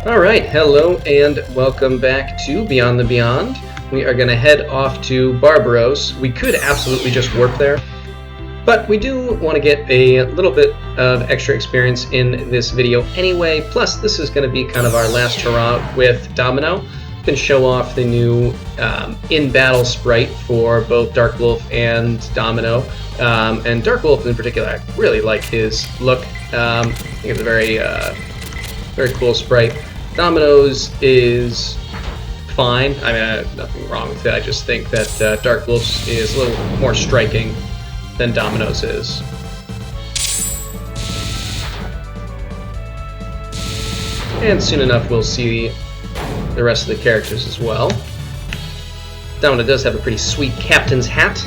Alright, hello and welcome back to Beyond the Beyond. We are going to head off to Barbaros. We could absolutely just warp there, but we do want to get a little bit of extra experience in this video anyway. Plus, this is going to be kind of our last hurrah with Domino. We can show off the new in-battle sprite for both Dark Wolf and Domino. And Dark Wolf in particular, I really like his look. I think it's a very cool sprite. Domino's is fine. I mean, nothing wrong with it. I just think that Dark Wolf's is a little more striking than Domino's is. And soon enough we'll see the rest of the characters as well. Domino does have a pretty sweet captain's hat,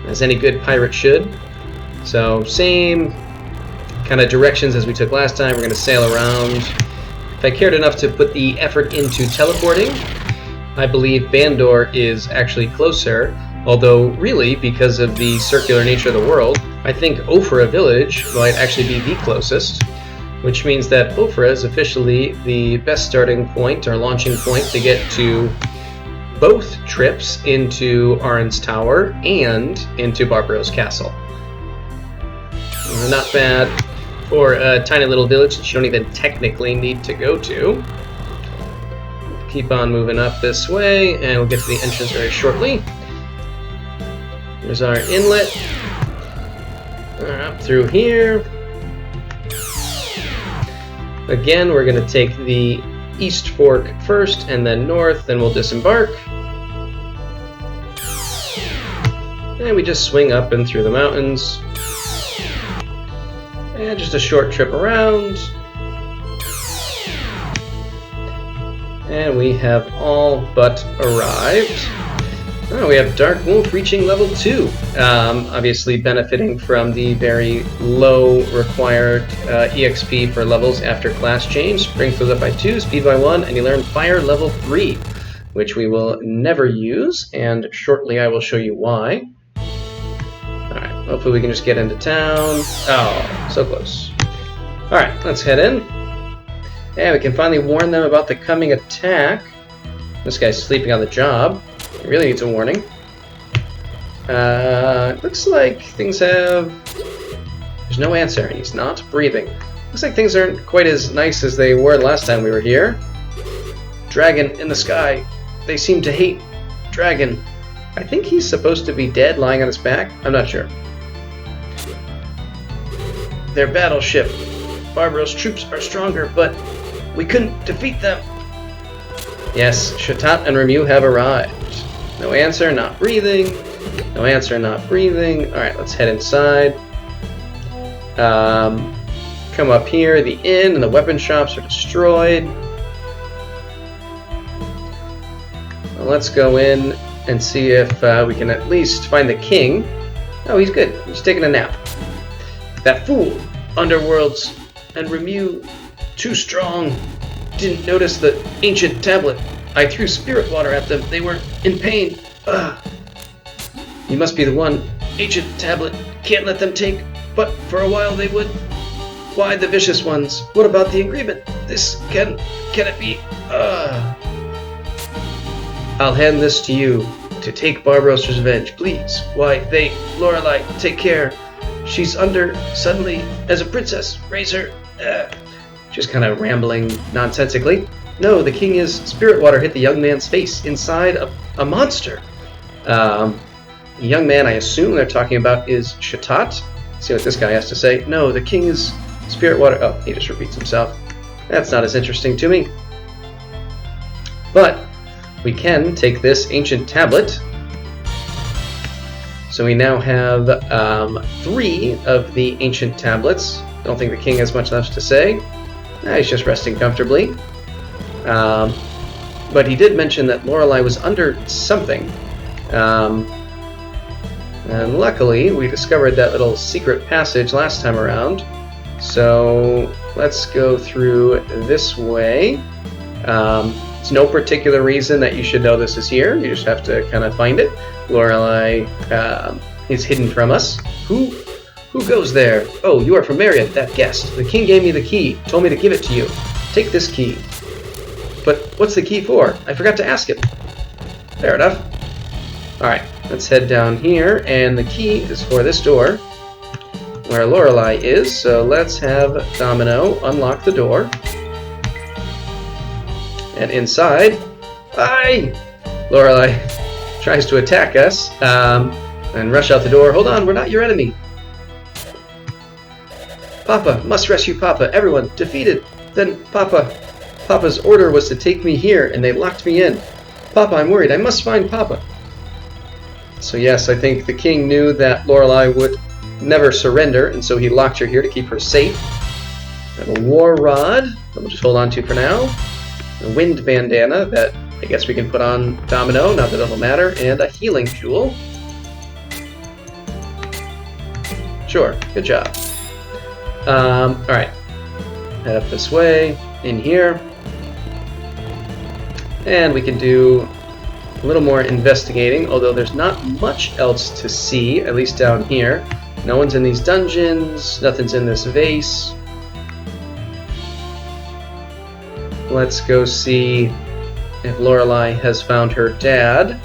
as any good pirate should. So same kind of directions as we took last time. We're going to sail around. If I cared enough to put the effort into teleporting, I believe Bandor is actually closer, although really, because of the circular nature of the world, I think Ofra village might actually be the closest, which means that Ofra is officially the best starting point or launching point to get to both trips into Arin's Tower and into Barbaros Castle. Not bad for a tiny little village that you don't even technically need to go to. Keep on moving up this way, and we'll get to the entrance very shortly. There's our inlet. Up through here. Again, we're going to take the East Fork first, and then north, then we'll disembark. And we just swing up and through the mountains. And just a short trip around. And we have all but arrived. Oh, we have Dark Wolf reaching level 2. Obviously benefiting from the very low required EXP for levels after class change. Strength goes up by 2, speed by 1, and you learn Fire level 3, which we will never use, and shortly I will show you why. Alright, hopefully we can just get into town. Oh, so close. Alright, let's head in. And we can finally warn them about the coming attack. This guy's sleeping on the job. He really needs a warning. Looks like things have... There's no answer, and he's not breathing. Looks like things aren't quite as nice as they were last time we were here. Dragon in the sky. They seem to hate Dragon. I think he's supposed to be dead, lying on his back. I'm not sure. Their battleship. Barbaros troops are stronger, but we couldn't defeat them. Yes, Shutat and Remu have arrived. No answer, not breathing. No answer, not breathing. Alright, let's head inside. Come up here. The inn and the weapon shops are destroyed. Well, let's go in and see if we can at least find the king. Oh, he's good. He's taking a nap. That fool! Underworlds and Remu, too strong. Didn't notice the ancient tablet. I threw spirit water at them. They were in pain. Ugh. You must be the one. Ancient tablet. Can't let them take. But for a while they would. Why the vicious ones? What about the agreement? This can it be? I'll hand this to you to take Barbaros' revenge, please. Why, Lorele, take care. She's under suddenly as a princess. Raise her. Just kind of rambling nonsensically. No, the king is spirit water hit the young man's face inside a monster. The young man, I assume they're talking about, is Shutat. See what this guy has to say. No, the king is spirit water. Oh, he just repeats himself. That's not as interesting to me. But we can take this ancient tablet. So we now have 3 of the ancient tablets. Don't think the king has much left to say. He's just resting comfortably. But he did mention that Lorele was under something. And luckily, we discovered that little secret passage last time around. So let's go through this way. It's no particular reason that you should know this is here. You just have to kind of find it. Lorele is hidden from us. Who goes there? Oh, you are from Marion, that guest. The king gave me the key, told me to give it to you. take this key. But what's the key for? I forgot to ask him. Fair enough. Alright, let's head down here, and the key is for this door, where Lorelei is, so let's have Domino unlock the door. And inside, aye! Lorelei tries to attack us, and rush out the door. Hold on, we're not your enemy. Papa, must rescue Papa. Everyone, defeated. Then Papa's order was to take me here, and they locked me in. Papa, I'm worried. I must find Papa. So yes, I think the king knew that Lorelei would never surrender, and so he locked her here to keep her safe. I have a war rod that we'll just hold on to for now. A wind bandana that I guess we can put on Domino, not that it'll matter, and a healing jewel. Sure, good job. Alright. Head up this way, in here. And we can do a little more investigating, although there's not much else to see, at least down here. No one's in these dungeons, nothing's in this vase. Let's go see if Lorelei has found her dad.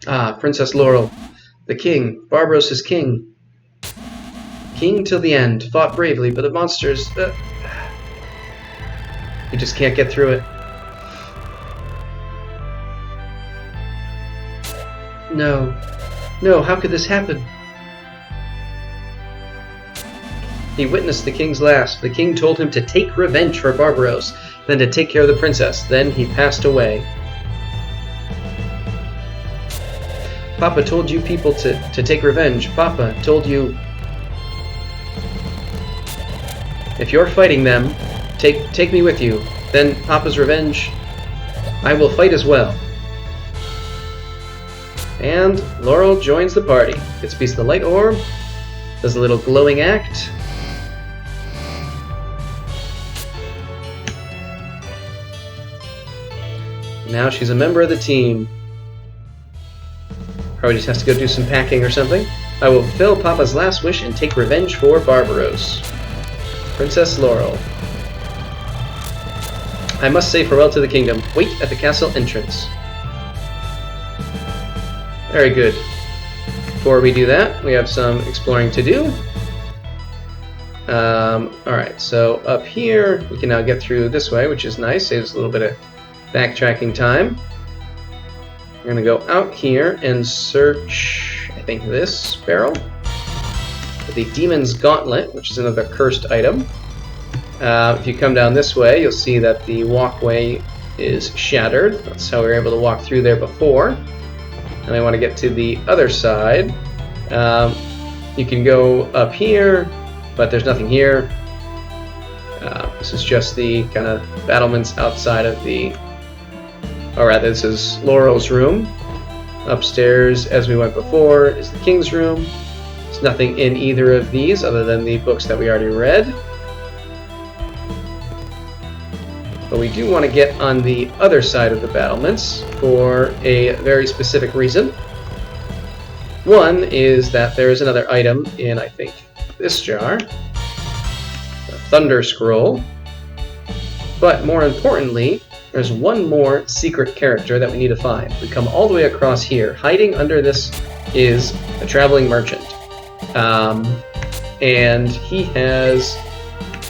Ah, Princess Lorele. The king. Barbaros is king. King till the end. Fought bravely, but the monsters... You just can't get through it. No. No, how could this happen? He witnessed the king's last. The king told him to take revenge for Barbaros, then to take care of the princess. Then he passed away. Papa told you people to take revenge. Papa told you... If you're fighting them, take me with you. Then Papa's revenge, I will fight as well. And Lorele joins the party. Gets a piece of the light orb. Does a little glowing act. Now she's a member of the team. Probably just has to go do some packing or something. I will fulfill Papa's last wish and take revenge for Barbaros. Princess Lorele. I must say farewell to the kingdom. Wait at the castle entrance. Very good. Before we do that, we have some exploring to do. Alright, so up here, we can now get through this way, which is nice. Saves a little bit of backtracking time. We're going to go out here and search, I think, this barrel. The Demon's Gauntlet, which is another cursed item. If you come down this way, you'll see that the walkway is shattered. That's how we were able to walk through there before. And I want to get to the other side. You can go up here, but there's nothing here. This is just the kind of battlements outside of the... Or rather, this is Lorele's room. Upstairs, as we went before, is the king's room. There's nothing in either of these other than the books that we already read. But we do want to get on the other side of the battlements for a very specific reason. One is that there is another item in, I think, this jar. A Thunder Scroll. But more importantly, there's one more secret character that we need to find. We come all the way across here. Hiding under this is a traveling merchant. And he has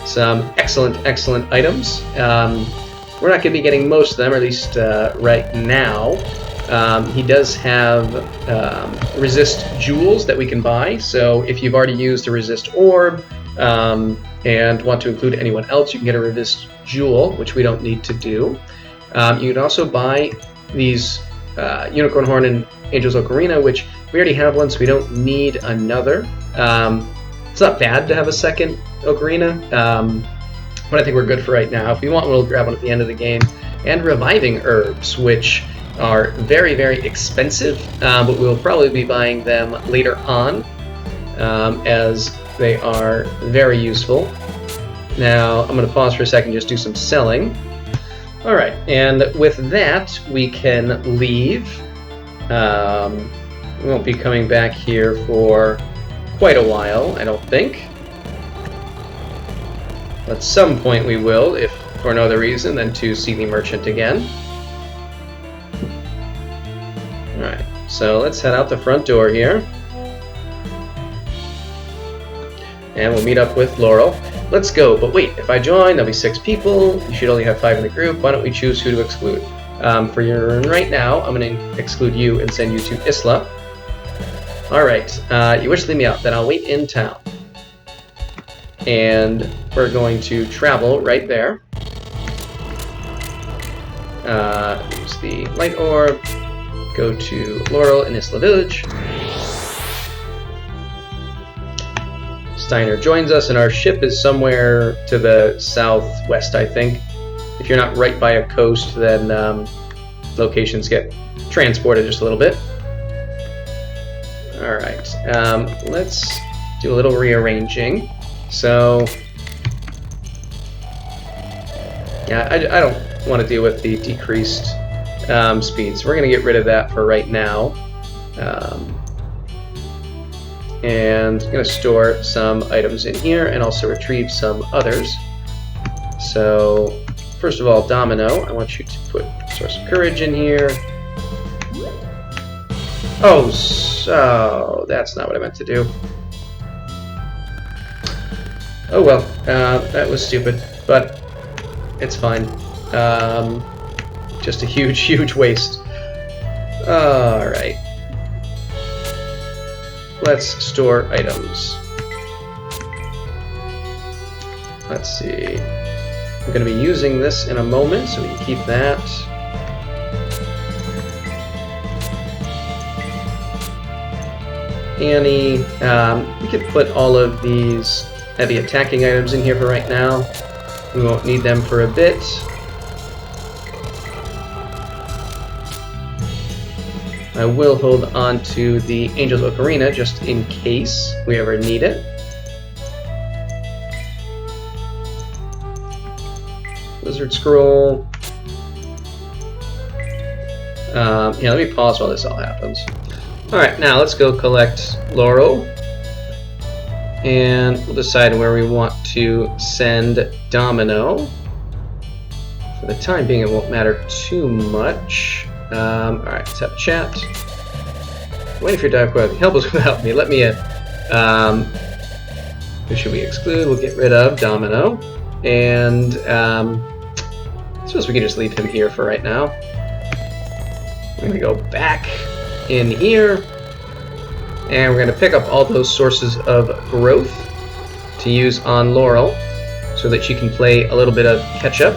some excellent items. We're not going to be getting most of them, or at least right now. He does have resist jewels that we can buy, so if you've already used a resist orb and want to include anyone else, you can get a resist jewel, which we don't need to do. You can also buy these Unicorn Horn and Angel's Ocarina, which we already have one, so we don't need another. It's not bad to have a second Ocarina, but I think we're good for right now. If we want one, we'll grab one at the end of the game. And Reviving Herbs, which are very, very expensive, but we'll probably be buying them later on, as they are very useful. Now, I'm going to pause for a second, just do some selling. Alright, and with that, we can leave. We won't be coming back here for quite a while, I don't think. At some point we will, if for no other reason than to see the merchant again. Alright, so let's head out the front door here. And we'll meet up with Laurel. Let's go, but wait, if I join, there'll be 6 people. You should only have 5 in the group. Why don't we choose who to exclude? For your right now, I'm going to exclude you and send you to Isla. Alright, you wish to leave me out, then I'll wait in town. And we're going to travel right there. Use the light orb. Go to Laurel in Isla Village. Steiner joins us, and our ship is somewhere to the southwest, I think. If you're not right by a coast, then locations get transported just a little bit. Alright, let's do a little rearranging. So, yeah, I don't want to deal with the decreased speed, so we're going to get rid of that for right now. And I'm going to store some items in here and also retrieve some others. So, first of all, Domino, I want you to put Source of Courage in here. Oh, so that's not what I meant to do. Oh well, that was stupid, but it's fine. Just a huge, huge waste. Alright. Let's store items. Let's see. I'm going to be using this in a moment, so we can keep that. Annie. We could put all of these heavy attacking items in here for right now. We won't need them for a bit. I will hold on to the Angel's Ocarina just in case we ever need it. Wizard Scroll. Yeah, let me pause while this all happens. Alright, now let's go collect Laurel. And we'll decide where we want to send Domino. For the time being, it won't matter too much. Alright, let's have a chat. Waiting for your dive quest. Help us without me. Let me in. Who should we exclude? We'll get rid of Domino. And I suppose we can just leave him here for right now. We're going to go back in here. And we're going to pick up all those sources of growth to use on Laurel so that she can play a little bit of catch-up.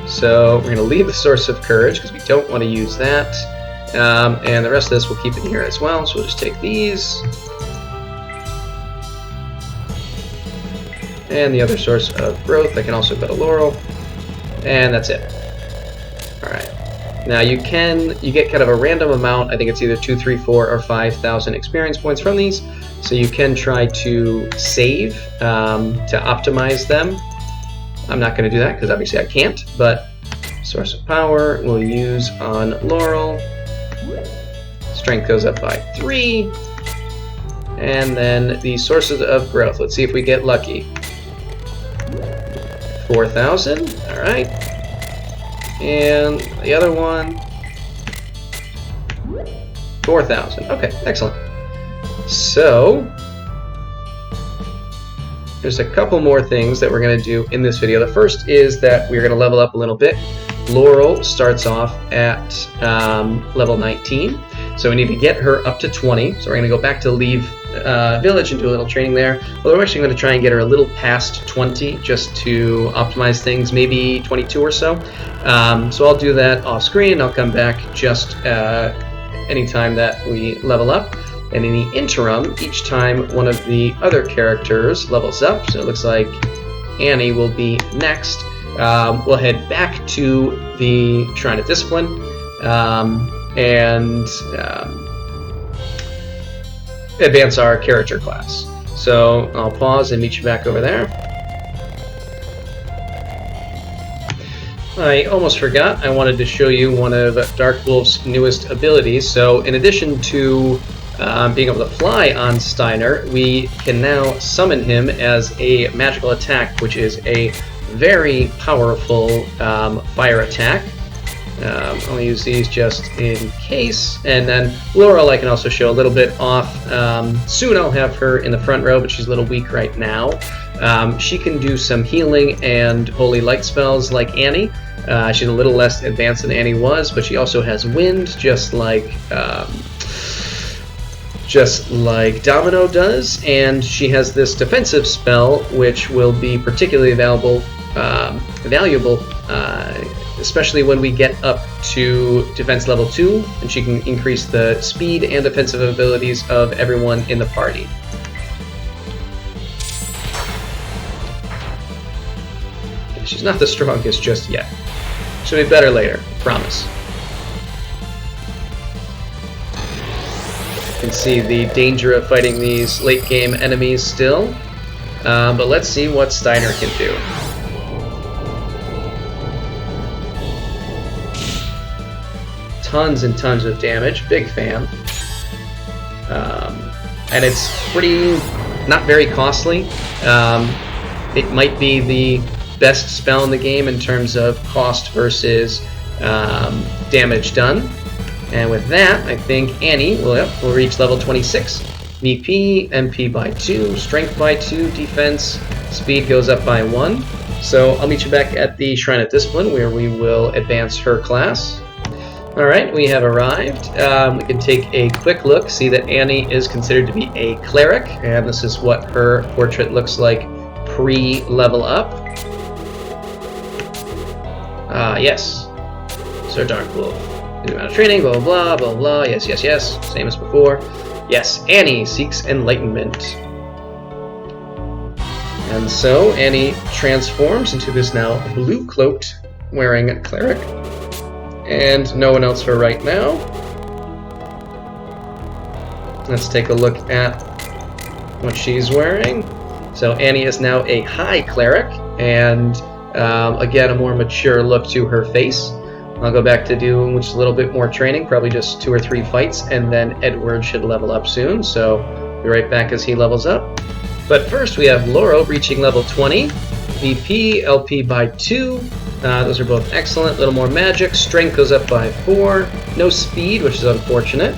So we're going to leave the Source of Courage because we don't want to use that. And the rest of this we'll keep in here as well. So we'll just take these. And the other source of growth that can also go to Laurel. And that's it. Alright. Now you get kind of a random amount. I think it's either 2, 3, 4, or 5,000 experience points from these. So you can try to save to optimize them. I'm not going to do that because obviously I can't, but Source of Power we'll use on Laurel. Strength goes up by 3. And then the Sources of Growth. Let's see if we get lucky. 4,000. Alright. And the other one. 4,000. Okay, excellent. So there's a couple more things that we're going to do in this video. The first is that we're going to level up a little bit. Laurel starts off at level 19, so we need to get her up to 20. So we're going to go back to Leave Village and do a little training there. Well, we're actually going to try and get her a little past 20 just to optimize things, maybe 22 or so. So I'll do that off screen. I'll come back just anytime that we level up. And in the interim, each time one of the other characters levels up, so it looks like Annie will be next, we'll head back to the Shrine of Discipline and advance our character class. So I'll pause and meet you back over there. I almost forgot. I wanted to show you one of Dark Wolf's newest abilities. So in addition to being able to fly on Steiner, we can now summon him as a magical attack, which is a very powerful fire attack. I'll use these just in case. And then Lorele I can also show a little bit off. Soon I'll have her in the front row, but she's a little weak right now. She can do some healing and holy light spells like Annie. She's a little less advanced than Annie was, but she also has wind, just like Domino does, and she has this defensive spell, which will be particularly valuable, especially when we get up to defense level 2, and she can increase the speed and defensive abilities of everyone in the party. She's not the strongest just yet. She'll be better later, promise. You can see the danger of fighting these late game enemies still, but let's see what Steiner can do. Tons and tons of damage, big fan. And it's pretty, not very costly. It might be the best spell in the game in terms of cost versus damage done. And with that, I think Annie will reach level 26. VP, MP by 2, Strength by 2, Defense, Speed goes up by 1. So I'll meet you back at the Shrine of Discipline where we will advance her class. Alright, we have arrived. We can take a quick look, see that Annie is considered to be a cleric, and this is what her portrait looks like pre-level up. Yes. Sir Dark Wolf. Amount of training, blah, blah, blah, blah, blah. Yes, yes, yes. Same as before. Yes, Annie seeks enlightenment. And so Annie transforms into this now blue-cloaked wearing cleric. And no one else for right now. Let's take a look at what she's wearing. So Annie is now a high cleric, and again, a more mature look to her face. I'll go back to doing just a little bit more training, probably just 2 or 3 fights, and then Edward should level up soon, so be right back as he levels up. But first we have Lorele reaching level 20, VP, LP by 2, those are both excellent, a little more magic, strength goes up by 4, no speed, which is unfortunate.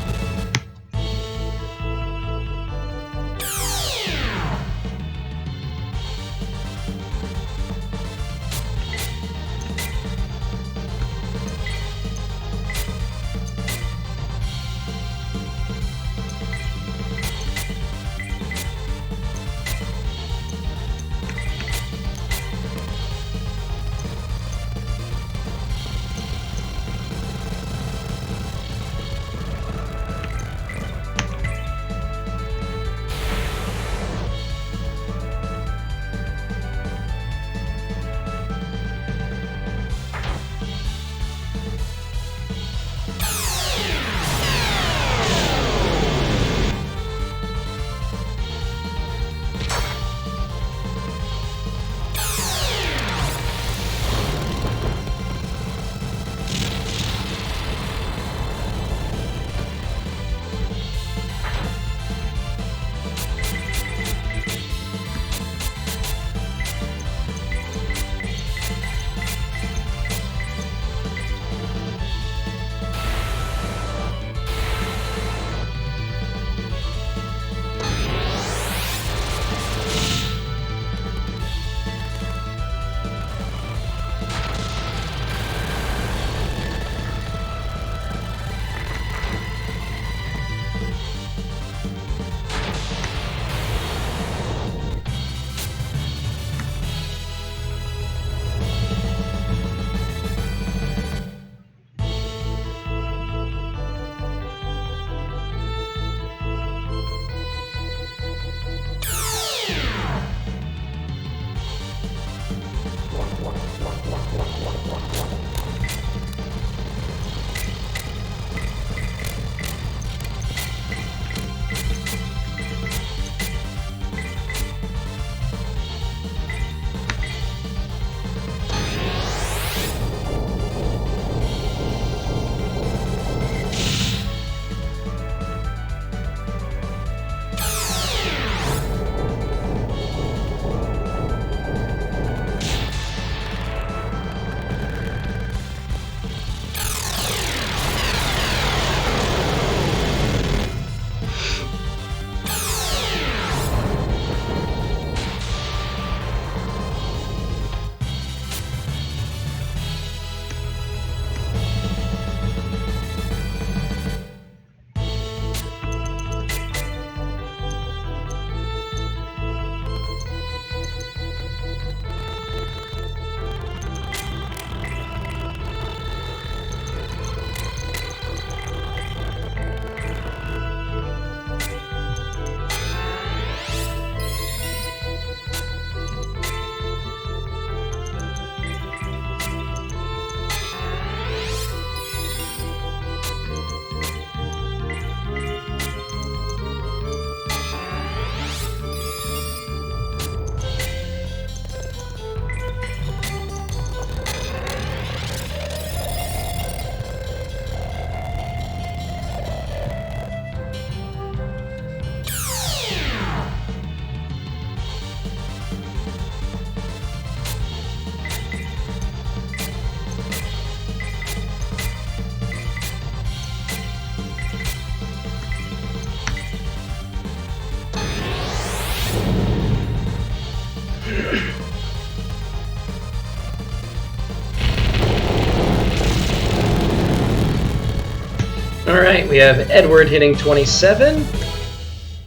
Alright, we have Edward hitting 27.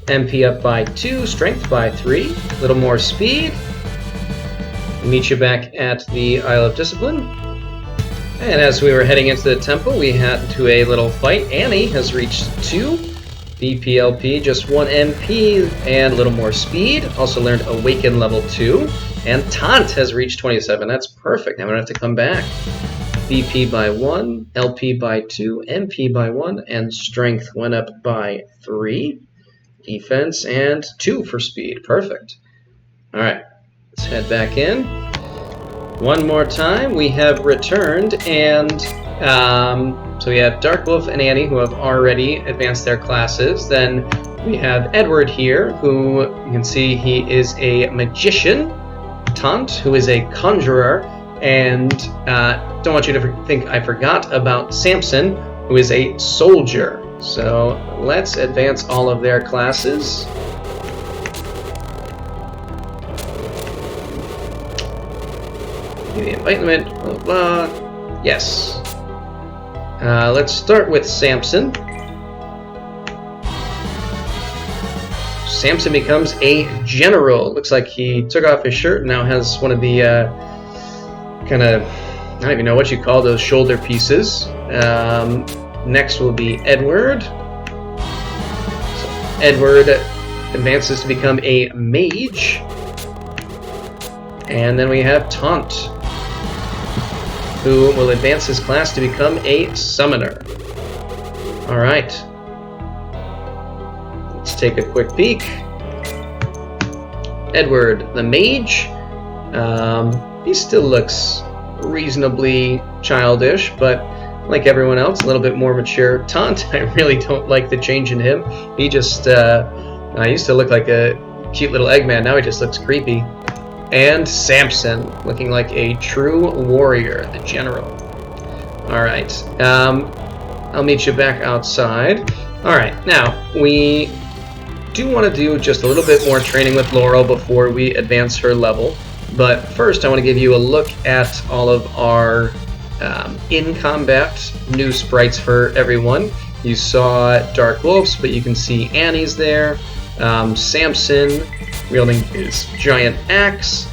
MP up by 2, strength by 3, a little more speed. Meet you back at the Isle of Discipline. And as we were heading into the temple, we had to a little fight. Annie has reached 2. BPLP, just 1 MP and a little more speed. Also learned Awaken level 2. And Taunt has reached 27. That's perfect. Now we don't have to come back. BP by 1, LP by 2, MP by 1, and Strength went up by 3. Defense and 2 for speed. Perfect. Alright, let's head back in. One more time, we have returned, and so we have Dark Wolf and Annie, who have already advanced their classes. Then we have Edward here, who you can see he is a magician. Taunt, who is a conjurer. And don't want you to think I forgot about Samson, who is a soldier. So let's advance all of their classes. The enlightenment, blah, blah, blah. Yes. Let's start with Samson. Samson becomes a general. Looks like he took off his shirt and now has one of the kind of, I don't even know what you call those shoulder pieces. Next will be Edward. So Edward advances to become a mage. And then we have Taunt, who will advance his class to become a summoner. Alright. Let's take a quick peek. Edward, the mage. He still looks reasonably childish, but like everyone else, a little bit more mature. Taunt, I really don't like the change in him. He just, I used to look like a cute little Eggman, now he just looks creepy. And Samson, looking like a true warrior, the general. Alright, I'll meet you back outside. Alright, now, we do want to do just a little bit more training with Laurel before we advance her level. But first, I want to give you a look at all of our in-combat new sprites for everyone. You saw Dark Wolf's, but you can see Annie's there. Samson wielding his giant axe.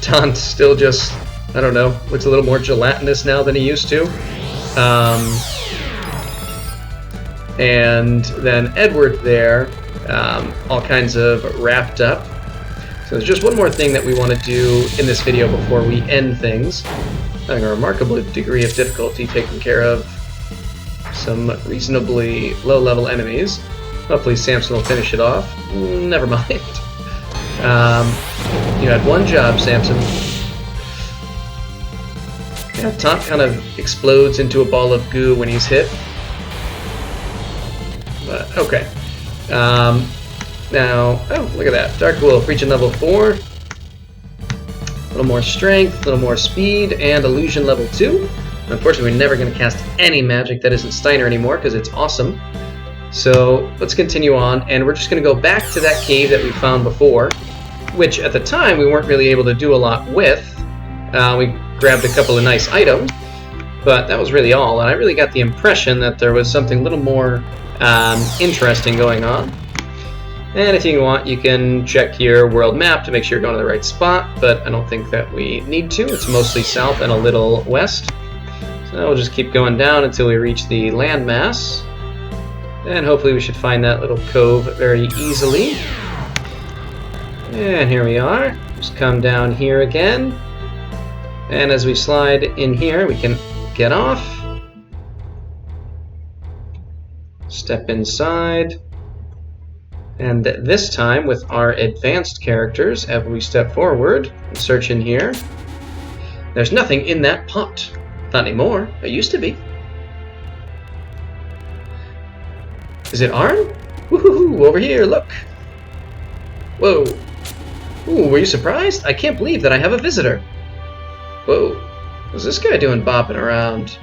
Taunt still just, I don't know, looks a little more gelatinous now than he used to. And then Edward there, all kinds of wrapped up. So there's just one more thing that we want to do in this video before we end things. Having a remarkable degree of difficulty taking care of some reasonably low-level enemies. Hopefully Samson will finish it off. Never mind. You had one job, Samson. Yeah, Taunt kind of explodes into a ball of goo when he's hit. But, okay. Now, oh, look at that. Dark Wolf reaching level 4. A little more strength, a little more speed, and illusion level 2. Unfortunately, we're never going to cast any magic that isn't Steiner anymore because it's awesome. So let's continue on, and we're just going to go back to that cave that we found before, which at the time we weren't really able to do a lot with. We grabbed a couple of nice items, but that was really all, and I really got the impression that there was something a little more interesting going on. And if you want, you can check your world map to make sure you're going to the right spot, but I don't think that we need to. It's mostly south and a little west. So we'll just keep going down until we reach the landmass. And hopefully we should find that little cove very easily. And here we are. Just come down here again. And as we slide in here, we can get off. Step inside. And this time, with our advanced characters, as we step forward and search in here, there's nothing in that pot. Not anymore. It used to be. Is it Arn? Woohoo! Over here, look! Whoa! Ooh, were you surprised? I can't believe that I have a visitor. Whoa! What's this guy doing bopping around?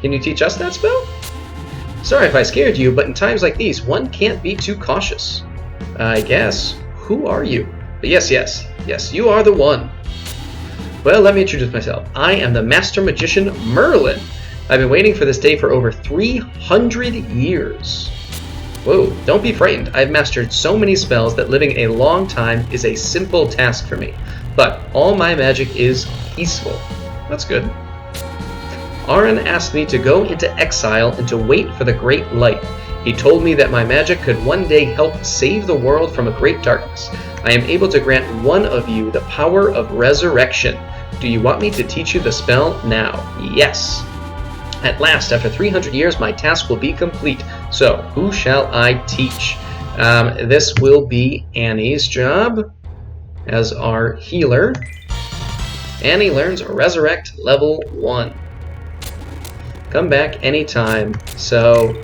Can you teach us that spell? Sorry if I scared you, but in times like these, one can't be too cautious. I guess. Who are you? But yes, you are the one. Well, let me introduce myself. I am the Master Magician Merlin. I've been waiting for this day for over 300 years. Whoa, don't be frightened. I've mastered so many spells that living a long time is a simple task for me. But all my magic is peaceful. That's good. Aran asked me to go into exile and to wait for the great light. He told me that my magic could one day help save the world from a great darkness. I am able to grant one of you the power of resurrection. Do you want me to teach you the spell now? Yes. At last, after 300 years, my task will be complete. So, who shall I teach? This will be Annie's job as our healer. Annie learns Resurrect level 1. Come back anytime. So,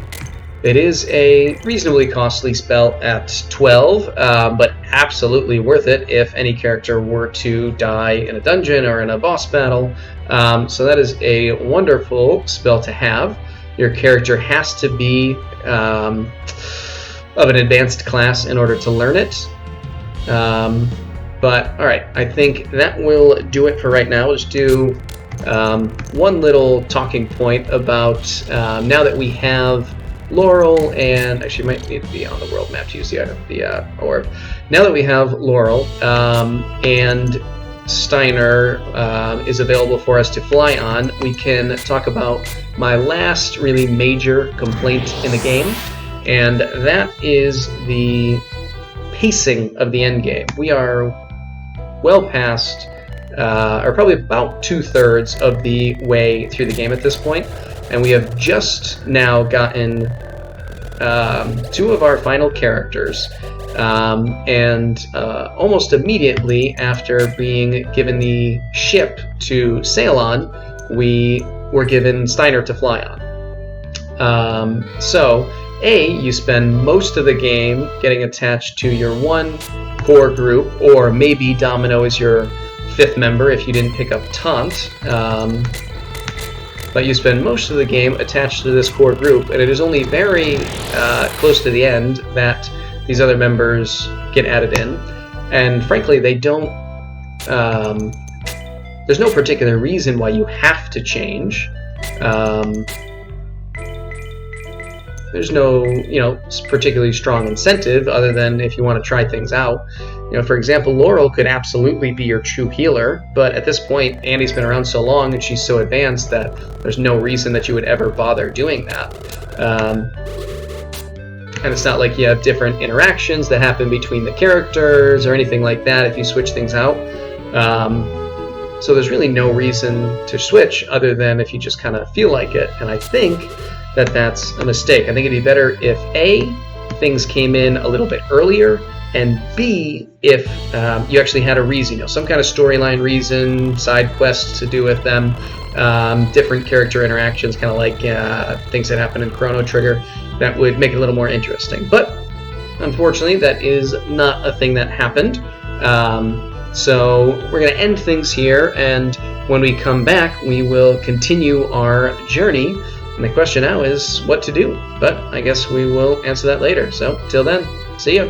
it is a reasonably costly spell at 12, but absolutely worth it if any character were to die in a dungeon or in a boss battle. So that is a wonderful spell to have. Your character has to be of an advanced class in order to learn it. But, alright, I think that will do it for right now. We'll just do one little talking point about now that we have Laurel, and actually might need to be on the world map to use the orb. Now that we have Laurel and Steiner is available for us to fly on, we can talk about my last really major complaint in the game, and that is the pacing of the end game. We are well past, or probably about 2/3 of the way through the game at this point. And we have just now gotten 2 of our final characters, and almost immediately after being given the ship to sail on, we were given Steiner to fly on. So, you spend most of the game getting attached to your one core group, or maybe Domino is your 5th member if you didn't pick up Taunt. But you spend most of the game attached to this core group, and it is only very close to the end that these other members get added in. And frankly, they don't... there's no particular reason why you have to change. There's no, particularly strong incentive other than if you want to try things out. For example, Laurel could absolutely be your true healer, but at this point, Annie's been around so long and she's so advanced that there's no reason that you would ever bother doing that. And it's not like you have different interactions that happen between the characters or anything like that if you switch things out. So there's really no reason to switch other than if you just kind of feel like it. And I think that that's a mistake. I think it'd be better if A, things came in a little bit earlier, and B, if you actually had a reason, some kind of storyline reason, side quests to do with them, different character interactions, kind of like things that happen in Chrono Trigger, that would make it a little more interesting. But unfortunately, that is not a thing that happened. So we're going to end things here, and when we come back, we will continue our journey. And the question now is what to do. But I guess we will answer that later. So till then, see ya.